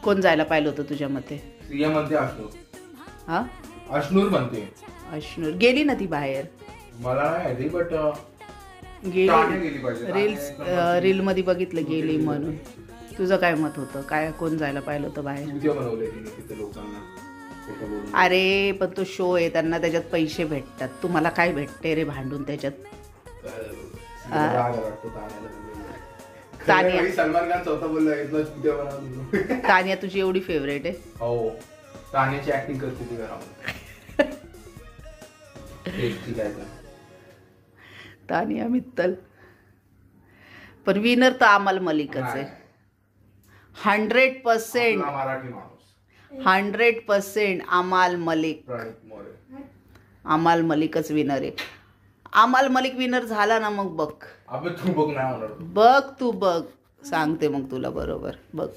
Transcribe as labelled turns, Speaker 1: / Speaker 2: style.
Speaker 1: कोण जायला पाहिलं होतं तुझ्या मते?
Speaker 2: सिया म्हणते अश्नूर.
Speaker 1: हा,
Speaker 2: अश्नूर म्हणते.
Speaker 1: अश्नूर गेली ना ती बाहेर.
Speaker 2: मला नाही माहिती बट
Speaker 1: गेली रील मध्ये बघितलं गेली म्हणून. तुझं काय मत होतं? काय कोण जायला पाहिलं होतं बाहेर? अरे पण तो शो आहे, त्यांना त्याच्यात पैसे भेटतात. तुम्हाला काय भेटते रे भांडून त्याच्यात? तानिया
Speaker 2: सलमान खान स्वतः बोलला
Speaker 1: तानिया तुझी एवढी फेवरेट आहे?
Speaker 2: हो, तानियाची ऍक्टिंग करते ती घरामध्ये.
Speaker 1: तानिया मित्तल. पण विनर तर अमाल मलिकच आहे 100%.
Speaker 2: मराठी माणूस
Speaker 1: 100% अमाल मलिक. अमाल मलिकच विनर आहे. अमाल मलिक विनर झाला ना मग बघ.
Speaker 2: अबे तू बघ ना.
Speaker 1: बघ तू बघ, सांगते मग तुला बरोबर. बघ.